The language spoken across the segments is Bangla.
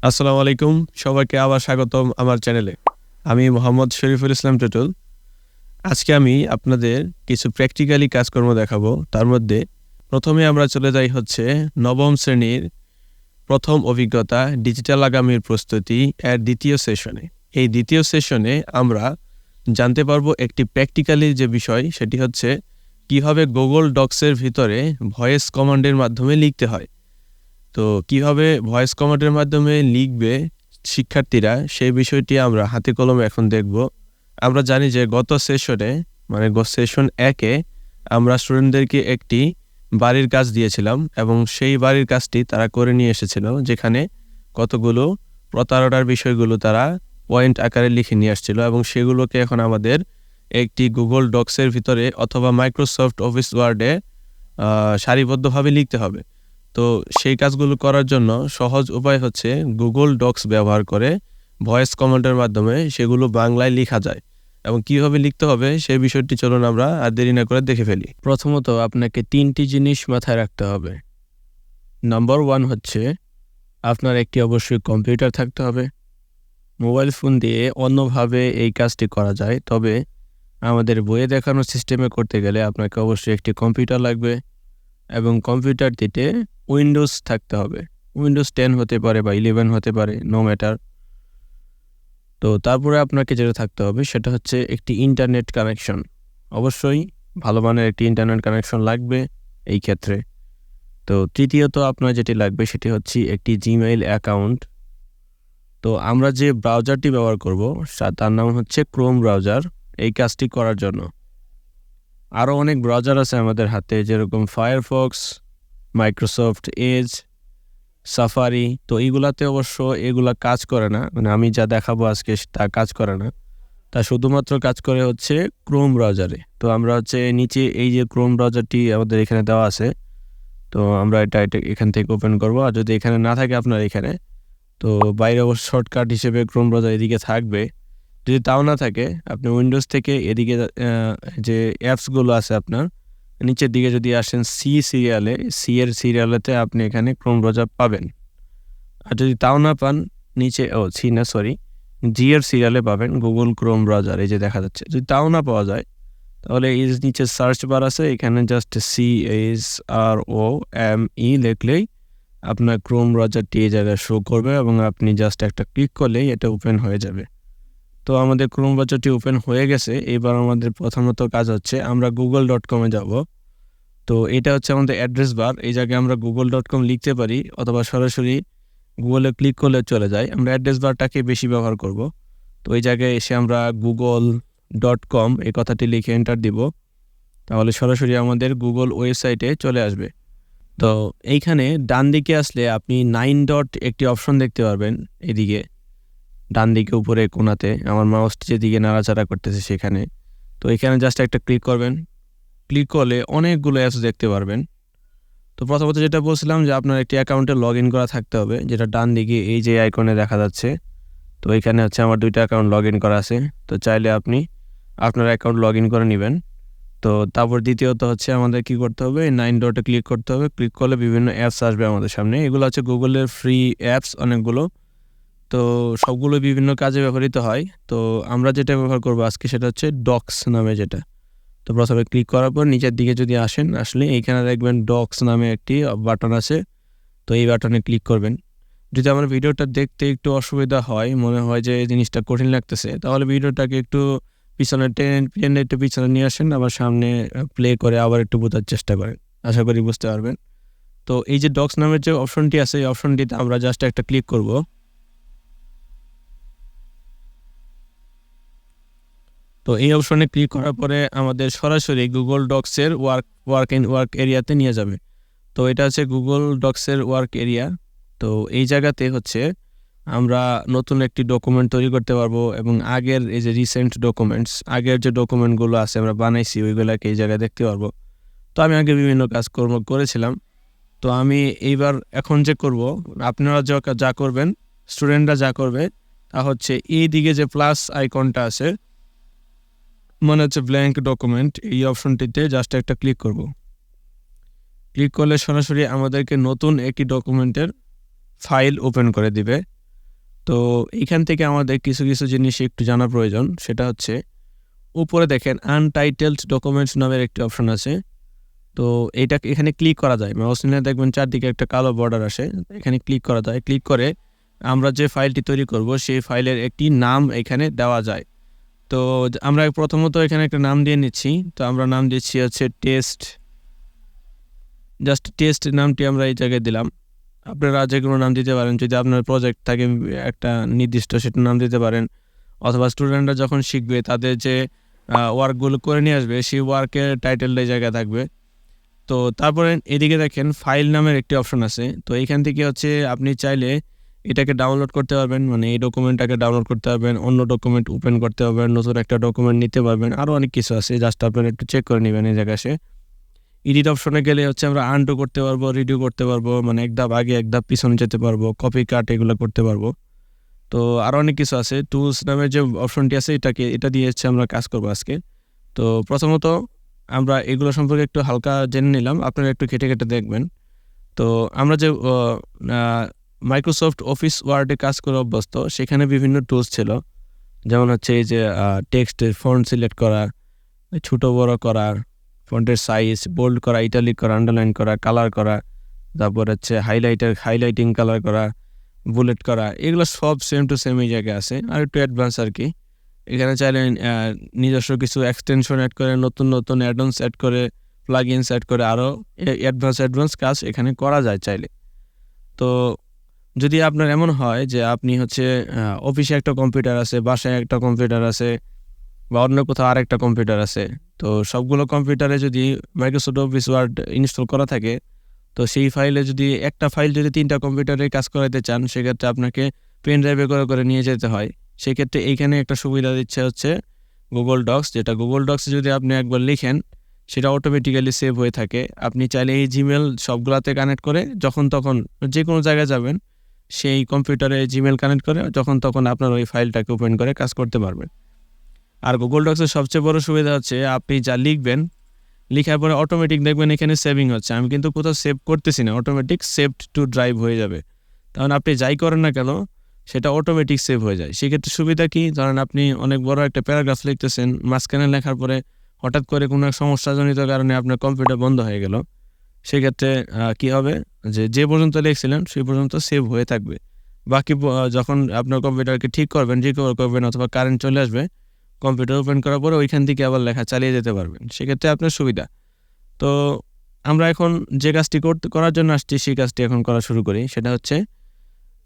আসসালামু আলাইকুম, সবাইকে আবার স্বাগতম আমার চ্যানেলে। আমি মোহাম্মদ শরীফুল ইসলাম টুটুল। আজকে আমি আপনাদের কিছু প্র্যাকটিক্যালি কাজকর্ম দেখাবো। তার মধ্যে প্রথমে আমরা চলে যাই হচ্ছে নবম শ্রেণীর প্রথম অভিজ্ঞতা ডিজিটাল আগামীর প্রস্তুতি এর দ্বিতীয় সেশনে। এই দ্বিতীয় সেশনে আমরা জানতে পারবো একটি প্র্যাকটিক্যালি যে বিষয়, সেটি হচ্ছে কিভাবে গুগল ডক্সের ভিতরে ভয়েস কমান্ডের মাধ্যমে লিখতে হয়। তো কিভাবে ভয়েস কমান্ডের মাধ্যমে লিখবে শিক্ষার্থীরা, সেই বিষয়টি আমরা হাতে কলমে এখন দেখব। আমরা জানি যে গত সেশনে সেশন 1-এ আমরা স্টুডেন্টদেরকে একটি বাড়ির কাজ দিয়েছিলাম এবং সেই বাড়ির কাজটি তারা করে নিয়ে এসেছিল, যেখানে কতগুলো প্রতারণার বিষয়গুলো তারা পয়েন্ট আকারে লিখে নিয়ে আসছিল এবং সেগুলোকে এখন আমাদের একটি গুগল ডক্সের ভিতরে অথবা মাইক্রোসফট অফিস ওয়ার্ডে সারিবদ্ধভাবে লিখতে হবে। তো সেই কাজগুলো করার জন্য সহজ উপায় হচ্ছে গুগল ডক্স ব্যবহার করে ভয়েস কমান্ডের মাধ্যমে সেগুলো বাংলায় লেখা যায়। এবং কিভাবে লিখতে হবে সেই বিষয়টি চলুন আমরা আর দেরি না করে দেখে ফেলি। প্রথমত আপনাকে 3টি জিনিস মাথায় রাখতে হবে। নাম্বার 1 হচ্ছে আপনার একটি অবশ্যই কম্পিউটার থাকতে হবে। মোবাইল ফোন দিয়ে অন্যভাবে এই কাজটি করা যায়, তবে আমাদের বইয়ে দেখানো সিস্টেমে করতে গেলে আপনাকে অবশ্যই একটি কম্পিউটার লাগবে এবং কম্পিউটারটিতে উইন্ডোজ থাকতে হবে। উইন্ডোজ 10 হতে পারে বা 11 হতে পারে, নো ম্যাটার। তো তারপরে আপনাকে যেটা থাকতে হবে সেটা হচ্ছে একটি ইন্টারনেট কানেকশন। অবশ্যই ভালো মানের একটি ইন্টারনেট কানেকশন লাগবে এই ক্ষেত্রে। তো তৃতীয়ত আপনার যেটি লাগবে সেটি হচ্ছে একটি জিমেইল অ্যাকাউন্ট। তো আমরা যে ব্রাউজারটি ব্যবহার করব তার নাম হচ্ছে ক্রোম ব্রাউজার এই কাজটি করার জন্য। আরও অনেক ব্রাউজার আছে আমাদের হাতে, যেরকম ফায়ারফক্স, মাইক্রোসফট এজ, সাফারি। তো এইগুলাতে অবশ্য এগুলা কাজ করে না, আমি যা দেখাবো আজকে তা কাজ করে না। তা শুধুমাত্র কাজ করে হচ্ছে ক্রোম ব্রাউজারে। তো আমরা হচ্ছে নিচে এই যে ক্রোম ব্রাউজারটি আমাদের এখানে দেওয়া আছে, তো আমরা এটা এখান থেকে ওপেন করব। আর যদি এখানে না থাকে আপনার এখানে, তো বাইরে অবশ্য শর্টকাট হিসেবে ক্রোম ব্রাউজার এদিকে থাকবে। যদি তাও না থাকে, আপনি উইন্ডোজ থেকে এদিকে যে অ্যাপসগুলো আছে আপনার নিচের দিকে যদি আসেন সি এর সিরিয়ালেতে আপনি এখানে ক্রোম ব্রাউজার পাবেন। আর যদি তাও না পান, নিচে জি এর সিরিয়ালে পাবেন গুগল ক্রোম ব্রাউজার, এই যে দেখা যাচ্ছে। যদি তাও না পাওয়া যায়, তাহলে এই নিচে সার্চ বার আছে, এখানে জাস্ট CHROME লিখলেই আপনার ক্রোম ব্রাউজারটি এই জায়গায় শো করবে এবং আপনি জাস্ট একটা ক্লিক করলেই এটা ওপেন হয়ে যাবে। তো আমাদের ক্রোম ব্রাউজারটি ওপেন হয়ে গেছে। এবার আমাদের প্রথমত কাজ হচ্ছে আমরা google.com-এ যাব। তো এটা হচ্ছে আমাদের অ্যাড্রেস বার। এই জায়গায় আমরা google.com লিখতে পারি অথবা সরাসরি গুগলে ক্লিক করলে চলে যায়। আমরা অ্যাড্রেস বারটাকে বেশি ব্যবহার করব। তো এই জায়গায় এসে আমরা google.com এই কথাটি লিখে এন্টার দিব, তাহলে সরাসরি আমাদের গুগল ওয়েবসাইটে চলে আসবে। তো এইখানে ডান দিকে আসলে আপনি 9 ডট একটি অপশন দেখতে পারবেন। এদিকে ডান দিকে উপরে কোণাতে আমার মাউসটি যেদিকে নাড়াচাড়া করতেছে সেখানে। তো এখানে জাস্ট একটা ক্লিক করবেন। ক্লিক করলে অনেকগুলো অ্যাপস দেখতে পারবেন। তো প্রথমত যেটা বলছিলাম যে আপনার একটি অ্যাকাউন্টে লগ ইন করা থাকতে হবে, যেটা ডান দিকে এই যে আইকনে দেখা যাচ্ছে। তো এখানে হচ্ছে আমার 2টা অ্যাকাউন্ট লগ ইন করা আছে। তো চাইলে আপনি আপনার অ্যাকাউন্ট লগ ইন করে নেবেন। তো তারপর দ্বিতীয়ত হচ্ছে আমাদের কি করতে হবে, 9 ডটে ক্লিক করতে হবে। ক্লিক করলে বিভিন্ন অ্যাপস আসবে আমাদের সামনে। এগুলো হচ্ছে গুগলের ফ্রি অ্যাপস অনেকগুলো। তো সবগুলো বিভিন্ন কাজে ব্যবহৃত হয়। তো আমরা যেটা ব্যবহার করবো আজকে সেটা হচ্ছে ডক্স নামে যেটা। তো প্রথমে ক্লিক করার পর নিচের দিকে যদি আসলে এইখানে দেখবেন ডক্স নামে একটি বাটন আছে। তো এই বাটনে ক্লিক করবেন। যদি আমার ভিডিওটা দেখতে একটু অসুবিধা হয়, মনে হয় যে এই জিনিসটা কঠিন লাগতেছে, তাহলে ভিডিওটাকে একটু পিছনে টেনে একটু পিছনে নিয়ে আসেন, আবার সামনে প্লে করে আবার একটু বোঝার চেষ্টা করেন। আশা করি বুঝতে পারবেন। তো এই যে ডক্স নামের যে অপশনটি আছে, এই অপশনটিতে আমরা জাস্ট একটা ক্লিক করব। তো এই অপশনে ক্লিক করার পরে আমাদের সরাসরি গুগল ডক্সের ওয়ার্ক এরিয়াতে নিয়ে যাবে। তো এটা হচ্ছে গুগল ডক্সের ওয়ার্ক এরিয়া। তো এই জায়গাতে হচ্ছে আমরা নতুন একটি ডকুমেন্ট তৈরি করতে পারবো এবং আগের এই যে রিসেন্ট ডকুমেন্টস, আগের যে ডকুমেন্টগুলো আছে আমরা বানাইছি ওইগুলোকে এই জায়গায় দেখতে পারবো। তো আমি আগে বিভিন্ন কাজকর্ম করেছিলাম। তো আমি এখন যে করব, আপনারা যা করবেন, স্টুডেন্টরা যা করবে তা হচ্ছে এই দিকে যে প্লাস আইকনটা আছে, মানে হচ্ছে ব্ল্যাঙ্ক ডকুমেন্ট, এই অপশনটিতে জাস্ট একটা ক্লিক করব। ক্লিক করলে সরাসরি আমাদেরকে নতুন একটি ডকুমেন্টের ফাইল ওপেন করে দিবে। তো এখান থেকে আমাদের কিছু কিছু জিনিস একটু জানা প্রয়োজন। সেটা হচ্ছে উপরে দেখেন আনটাইটেলড ডকুমেন্টস নামের একটি অপশন আছে। তো এইটা এখানে ক্লিক করা যায়, মাউস নিলে দেখবেন চারদিকে একটা কালো বর্ডার আসে, এখানে ক্লিক করা যায়। ক্লিক করে আমরা যে ফাইলটি তৈরি করব সেই ফাইলের একটি নাম এখানে দেওয়া যায়। তো আমরা প্রথমত এখানে একটা নাম দিয়ে নিচ্ছি। তো আমরা নাম দিচ্ছি হচ্ছে টেস্ট, জাস্ট টেস্ট নামটি আমরা এই জায়গায় দিলাম। আপনারা যে কোনো নাম দিতে পারেন, যদি আপনার প্রজেক্ট থাকে একটা নির্দিষ্ট সেটা নাম দিতে পারেন, অথবা স্টুডেন্টরা যখন শিখবে তাদের যে ওয়ার্কগুলো করে নিয়ে আসবে সেই ওয়ার্কের টাইটেলটা এই জায়গায় থাকবে। তো তারপরে এদিকে দেখেন ফাইল নামের একটি অপশন আছে। তো এইখান থেকে হচ্ছে আপনি চাইলে এটাকে ডাউনলোড করতে পারবেন, মানে এই ডকুমেন্টটাকে ডাউনলোড করতে পারবেন, অন্য ডকুমেন্ট ওপেন করতে পারবেন, নতুন একটা ডকুমেন্ট নিতে পারবেন, আরও অনেক কিছু আছে, জাস্ট আপনারা একটু চেক করে নেবেন এই জায়গায় এসে। এডিট অপশনে গেলে হচ্ছে আমরা আনডু করতে পারবো, রিডিউ করতে পারবো, মানে এক ধাপ আগে এক ধাপ পিছনে যেতে পারবো, কপি কাট এগুলো করতে পারবো। তো আরও অনেক কিছু আছে। টুলস নামের যে অপশনটি আছে এটা দিয়ে হচ্ছে আমরা কাজ করবো আজকে। তো প্রথমত আমরা এগুলো সম্পর্কে একটু হালকা জেনে নিলাম, আপনারা একটু ঘেটে ঘেটে দেখবেন। তো আমরা যে মাইক্রোসফট অফিস ওয়ার্ডে কাজ করে অভ্যস্ত, সেখানে বিভিন্ন টুলস ছিল, যেমন হচ্ছে এই যে টেক্সটের ফন্ট সিলেক্ট করা, ছোটো বড়ো করা, ফন্টের সাইজ, বোল্ড করা, ইটালিক করা, আন্ডারলাইন করা, কালার করা, তারপর হচ্ছে হাইলাইটিং কালার করা, বুলেট করা, এগুলো সব সেম টু সেম এই জায়গায় আছে। আর একটু অ্যাডভান্স আর কি। এখানে চাইলে নিজস্ব কিছু এক্সটেনশন অ্যাড করে, নতুন নতুন অ্যাডন্স অ্যাড করে, প্লাগইনস অ্যাড করে আরও অ্যাডভান্স কাজ এখানে করা যায় চাইলে। তো যদি আপনার এমন হয় যে আপনি হচ্ছে অফিসে একটা কম্পিউটার আছে, বাসায় একটা কম্পিউটার আছে, বা অন্য কোথাও আরেকটা কম্পিউটার আছে, তো সবগুলো কম্পিউটারে যদি মাইক্রোসফট অফিস ওয়ার্ড ইনস্টল করা থাকে, তো সেই ফাইলে যদি একটা ফাইল যদি 3টা কম্পিউটারে কাজ করাতে চান, সেক্ষেত্রে আপনাকে পেন ড্রাইভে করে নিয়ে যেতে হয়। সেক্ষেত্রে এইখানে একটা সুবিধা দিচ্ছে হচ্ছে গুগল ডক্স, যেটা গুগল ডক্সে যদি আপনি একবার লিখেন সেটা অটোমেটিক্যালি সেভ হয়ে থাকে। আপনি চাইলে এই জিমেল সবগুলাতে কানেক্ট করে যখন তখন যে কোনো জায়গায় যাবেন সেই কম্পিউটারে জিমেল কানেক্ট করে যখন তখন আপনার ওই ফাইলটাকে ওপেন করে কাজ করতে পারবেন। আর গুগল ডক্সের সবচেয়ে বড় সুবিধা হচ্ছে আপনি যা লিখবেন, লেখার পরে অটোমেটিক দেখবেন এখানে সেভিং হচ্ছে। আমি কিন্তু কোথাও সেভ করতেছি না, অটোমেটিক সেভড টু ড্রাইভ হয়ে যাবে। তখন আপনি যাই করেন না কেন সেটা অটোমেটিক সেভ হয়ে যায়। সেক্ষেত্রে সুবিধা কি, ধরেন আপনি অনেক বড় একটা প্যারাগ্রাফ লিখতেছেন, মাঝখানে লেখার পরে হঠাৎ করে কোনো এক সমস্যাজনিত কারণে আপনার কম্পিউটার বন্ধ হয়ে গেল, সেক্ষেত্রে কি হবে, যে পর্যন্ত লিখছিলেন সেই পর্যন্ত সেভ হয়ে থাকবে। বাকি যখন আপনার কম্পিউটারকে ঠিক করবেন, রিকভার করবেন, অথবা কারেন্ট চলে আসবে, কম্পিউটার ওপেন করার পরে ওইখান থেকে আবার লেখা চালিয়ে যেতে পারবেন। সেক্ষেত্রে আপনার সুবিধা। তো আমরা এখন যে কাজটি করার জন্য আসছি সেই কাজটি এখন করা শুরু করি। সেটা হচ্ছে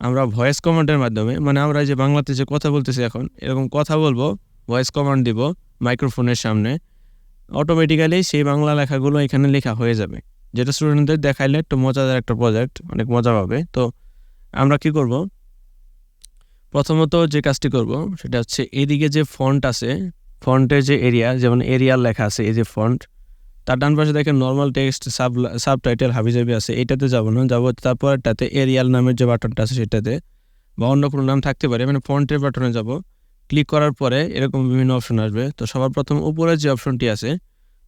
আমরা ভয়েস কমান্ডের মাধ্যমে, মানে আমরা যে বাংলাতে যে কথা বলতেছি এখন এরকম কথা বলবো, ভয়েস কমান্ড দিব মাইক্রোফোনের সামনে, অটোমেটিক্যালি সেই বাংলা লেখাগুলো এখানে লেখা হয়ে যাবে, যেটা স্টুডেন্টদের দেখাইলে একটু মজাদার একটা প্রজেক্ট, অনেক মজা পাবে। তো আমরা কি করব, প্রথমত যে কাজটি করব সেটা হচ্ছে এদিকে যে ফন্ট আছে, ফন্টের যে এরিয়া, যেমন এরিয়াল লেখা আছে, এই যে ফন্ট, তার ডান পাশে দেখেন নর্মাল টেক্সট সাবটাইটেল হাবিজাবি আছে, এটাতে যাব না, যাবো তারপরটাতে এরিয়াল নামের যে বাটনটা আছে সেটাতে, বা অন্য কোনো নাম থাকতে পারে, মানে ফন্টের বাটনে যাব। ক্লিক করার পরে এরকম বিভিন্ন অপশন আসবে। তো সবার প্রথম উপরে যে অপশনটি আছে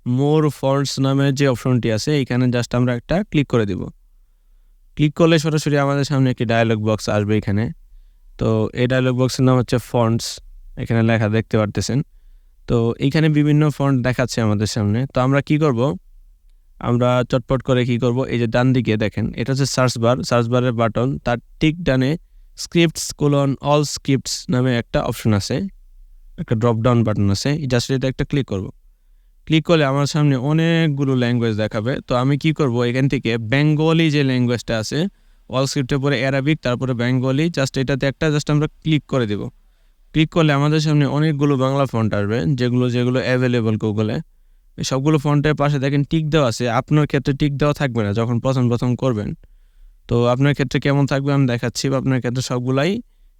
মোর ফন্টস নামের যে অপশনটি আছে, এখানে জাস্ট আমরা একটা ক্লিক করে দিব। ক্লিক করলে সরাসরি আমাদের সামনে একটি ডায়ালগ বক্স আসবে এখানে। তো এই ডায়ালগ বক্সের নাম হচ্ছে ফন্টস, এখানে লেখা দেখতে পারতেছেন। তো এইখানে বিভিন্ন ফন্ট দেখাচ্ছে আমাদের সামনে। তো আমরা কি করব, আমরা চটপট করে কি করব, এই যে ডান দিকে দেখেন এটা হচ্ছে সার্চ বারের বাটন, তার ঠিক ডানে স্ক্রিপ্টস অল স্ক্রিপ্টস নামে একটা অপশন আছে, একটা ড্রপ ডাউন বাটন আছে, জাস্ট এটা একটা ক্লিক করব। ক্লিক করলে আমার সামনে অনেকগুলো ল্যাঙ্গুয়েজ দেখাবে। তো আমি কি করব, এখান থেকে বেঙ্গলি যে ল্যাঙ্গুয়েজটা আছে, অল স্ক্রিপ্টের পরে অ্যারাবিক, তারপরে বেঙ্গলি, জাস্ট এটাতে একটা জাস্ট আমরা ক্লিক করে দেব। ক্লিক করলে আমাদের সামনে অনেকগুলো বাংলা ফন্ট আসবে, যেগুলো অ্যাভেলেবল গুগলে। সবগুলো ফন্টের পাশে দেখেন টিক দেওয়া আছে। আপনার ক্ষেত্রে টিক দেওয়া থাকবে না যখন প্রথম করবেন। তো আপনার ক্ষেত্রে কেমন থাকবে আমি দেখাচ্ছি। আপনার ক্ষেত্রে সবগুলাই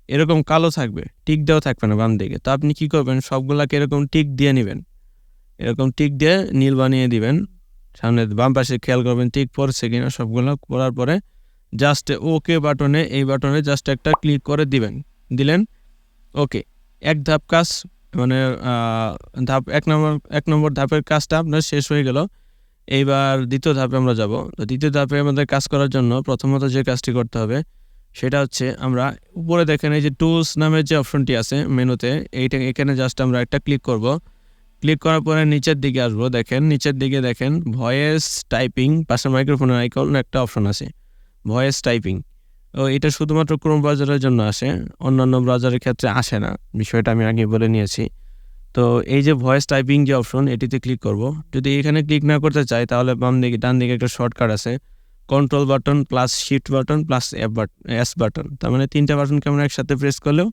এরকম কালো থাকবে, টিক দেওয়া থাকবে না বাম দিকে। তো আপনি কি করবেন, সবগুলাকে এরকম টিক দিয়ে নেবেন, এরকম টিক দিয়ে নীল বানিয়ে দিবেন। সামনে বাম পাশে খেয়াল করবেন টিক পড়ছে কিনা। সবগুলো করার পরে জাস্ট ওকে বাটনে, এই বাটনে জাস্ট একটা ক্লিক করে দিলেন ওকে। এক ধাপ কাজ, মানে এক নম্বর ধাপের কাজটা আপনার শেষ হয়ে গেল। এইবার দ্বিতীয় ধাপে আমরা যাব। তো দ্বিতীয় ধাপে আমাদের কাজ করার জন্য প্রথমত যে কাজটি করতে হবে, সেটা হচ্ছে আমরা উপরে দেখেন এই যে টুলস নামের যে অপশনটি আছে মেনুতে, এখানে জাস্ট আমরা একটা ক্লিক করব। ক্লিক করার পরে নিচের দিকে আসবো, দেখেন নিচের দিকে দেখেন ভয়েস টাইপিং পাশে মাইক্রোফোনের আইকন একটা অপশন আছে, ভয়েস টাইপিং। এটা শুধুমাত্র ক্রোম ব্রাউজারের জন্য আসে, অন্যান্য ব্রাউজারের ক্ষেত্রে আসে না, বিষয়টা আমি আগে বলে নিয়েছি। তো এই যে ভয়েস টাইপিং যে অপশন, এটিতে ক্লিক করব। যদি এখানে ক্লিক না করতে চাই তাহলে ডান দিকে একটা শর্টকাট আছে, control button plus shift button plus S button, তার মানে 3টা বাটনকে আমরা একসাথে প্রেস করলেও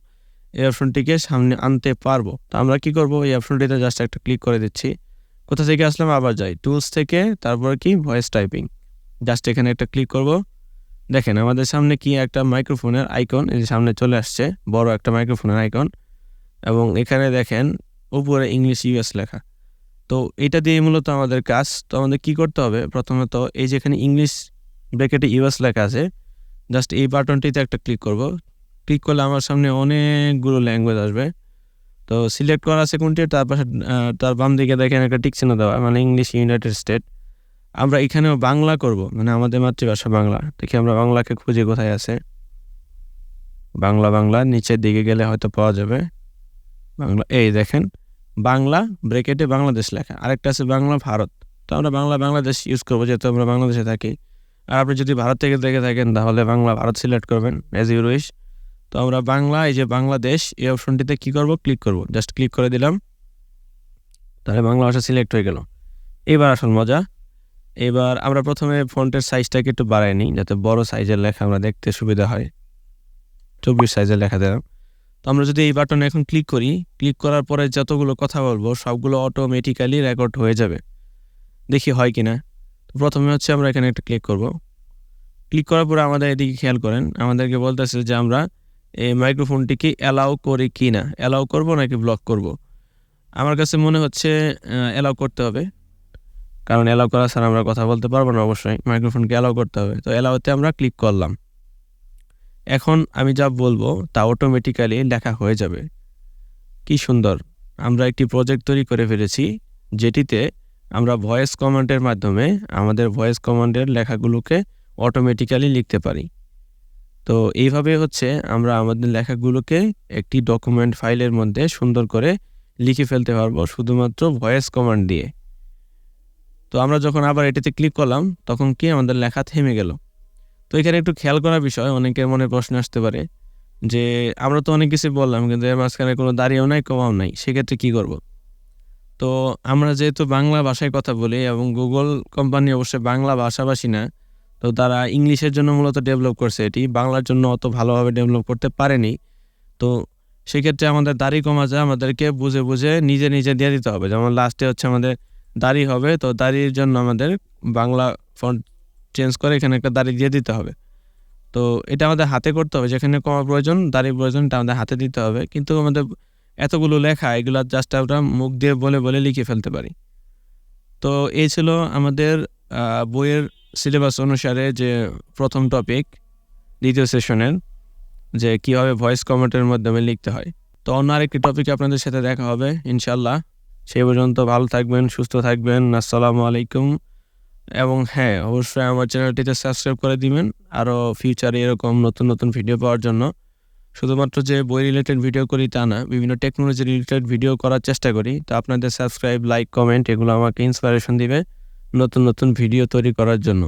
এই অপশনটিকে সামনে আনতে পারবো। তো আমরা কি করব, এই অপশনটিতে জাস্ট একটা ক্লিক করে দিচ্ছি। কোথা থেকে আসলাম, আবার যাই টুলস থেকে, তারপর কি ভয়েস টাইপিং, জাস্ট এখানে একটা ক্লিক করব। দেখেন আমাদের সামনে কি একটা মাইক্রোফোনের আইকন এই সামনে চলে আসছে, বড় একটা মাইক্রোফোনের আইকন, এবং এখানে দেখেন উপরে ইংলিশ ইউএস লেখা। তো এটা দিয়ে মূলত আমাদের কাজ। তো আমাদের কি করতে হবে, প্রথমত এই যেখানে ইংলিশ ব্র্যাকেটে ইউএস লেখা আছে, জাস্ট এই বাটনটিতে একটা ক্লিক করব। ক্লিক করলে আমার সামনে অনেকগুলো ল্যাঙ্গুয়েজ আসবে। তো সিলেক্ট করা আছে কোনটি, তার পাশে তার বাম দিকে দেখেন একটা টিক চিহ্ন দেওয়া, মানে ইংলিশ ইউনাইটেড স্টেট। আমরা এখানেও বাংলা করব, মানে আমাদের মাতৃভাষা বাংলা। দেখি আমরা বাংলাকে খুঁজে কোথায় আছে, বাংলা নিচের দিকে গেলে হয়তো পাওয়া যাবে বাংলা। এই দেখেন বাংলা ব্র্যাকেটে বাংলাদেশ লেখা, আরেকটা আছে বাংলা ভারত। তো আমরা বাংলাদেশ ইউজ করবো, যেহেতু আমরা বাংলাদেশে থাকি। আর আপনি যদি ভারত থেকে দেখে থাকেন তাহলে বাংলা ভারত সিলেক্ট করবেন, অ্যাজ ইউ উইশ। তো আমরা বাংলা, এই যে বাংলাদেশ এই অপশনটিতে কি করব, ক্লিক করব। জাস্ট ক্লিক করে দিলাম, তাহলে বাংলা ভাষা সিলেক্ট হয়ে গেল। এবার আসল মজা, এবার আমরা প্রথমে ফন্টের সাইজটাকে একটু বাড়াই নিই, যাতে বড় সাইজের লেখা আমরা দেখতে সুবিধা হয়। 24 সাইজের লেখা দিলাম। তো আমরা যদি এই বাটনে এখন ক্লিক করি, ক্লিক করার পরে যতগুলো কথা বলবো সবগুলো অটোমেটিক্যালি রেকর্ড হয়ে যাবে। দেখি হয় কিনা। তো প্রথমে হচ্ছে আমরা এখানে একটা ক্লিক করব। ক্লিক করার পরে আমাদের এদিকে খেয়াল করেন, আমাদেরকে বলতেছে যে আমরা এই মাইক্রোফোনটিকে অ্যালাউ করি কি না, অ্যালাউ করব নাকি ব্লক করব। আমার কাছে মনে হচ্ছে অ্যালাউ করতে হবে, কারণ অ্যালাউ করা ছাড়া আমরা কথা বলতে পারবো না, অবশ্যই মাইক্রোফোনকে অ্যালাউ করতে হবে। তো অ্যালাউতে আমরা ক্লিক করলাম। এখন আমি যা বলবো তা অটোমেটিক্যালি লেখা হয়ে যাবে। কি সুন্দর, আমরা একটি প্রজেক্ট তৈরি করে ফেলেছি, যেটিতে আমরা ভয়েস কমান্ডের মাধ্যমে আমাদের ভয়েস কমান্ডের লেখাগুলোকে অটোমেটিক্যালি লিখতে পারি। তো এইভাবে হচ্ছে আমরা আমাদের লেখাগুলোকে একটি ডকুমেন্ট ফাইলের মধ্যে সুন্দর করে লিখে ফেলতে পারবো শুধুমাত্র ভয়েস কমান্ড দিয়ে। তো আমরা যখন আবার এটিতে ক্লিক করলাম তখন কি আমাদের লেখা থেমে গেল। তো এখানে একটু খেয়াল করার বিষয়, অনেকের মনে প্রশ্ন আসতে পারে যে আমরা তো অনেক কিছু বললাম কিন্তু এর মাঝখানে কোনো দাঁড়িয়েও নাই কমাও নাই, সেক্ষেত্রে কি করব। তো আমরা যেহেতু বাংলা ভাষায় কথা বলি এবং গুগল কোম্পানি অবশ্যই বাংলা ভাষাভাষী না, তো তারা ইংলিশের জন্য মূলত ডেভেলপ করছে, এটি বাংলার জন্য অত ভালোভাবে ডেভেলপ করতে পারেনি। তো সেক্ষেত্রে আমাদের দাড়ি কমা যায় আমাদেরকে বুঝে বুঝে নিজে দিয়ে দিতে হবে। যেমন লাস্টে হচ্ছে আমাদের দাড়ি হবে, তো দাড়ির জন্য আমাদের বাংলা ফন্ট চেঞ্জ করে এখানে একটা দাড়ি দিয়ে দিতে হবে। তো এটা আমাদের হাতে করতে হবে, যেখানে কমা প্রয়োজন দাড়ির প্রয়োজন এটা আমাদের হাতে দিতে হবে। কিন্তু আমাদের এতগুলো লেখা, এগুলো জাস্ট আমরা মুখ দিয়ে বলে লিখে ফেলতে পারি। তো এই ছিল আমাদের বইয়ের সিলেবাস অনুসারে যে প্রথম টপিক দ্বিতীয় সেশনের, যে কীভাবে ভয়েস কমেন্টের মাধ্যমে লিখতে হয়। তো অন্য আরেকটি টপিকে আপনাদের সাথে দেখা হবে ইনশাল্লাহ। সেই পর্যন্ত ভালো থাকবেন, সুস্থ থাকবেন। আসসালামু আলাইকুম। এবং হ্যাঁ, অবশ্যই আমার চ্যানেলটিতে সাবস্ক্রাইব করে দিবেন আরও ফিউচারে এরকম নতুন ভিডিও পাওয়ার জন্য। শুধুমাত্র যে বই রিলেটেড ভিডিও করি তা না, বিভিন্ন টেকনোলজি রিলেটেড ভিডিও করার চেষ্টা করি। তো আপনাদের সাবস্ক্রাইব, লাইক, কমেন্ট এগুলো আমাকে ইন্সপিরেশন দিবে নতুন ভিডিও তৈরি করার জন্য।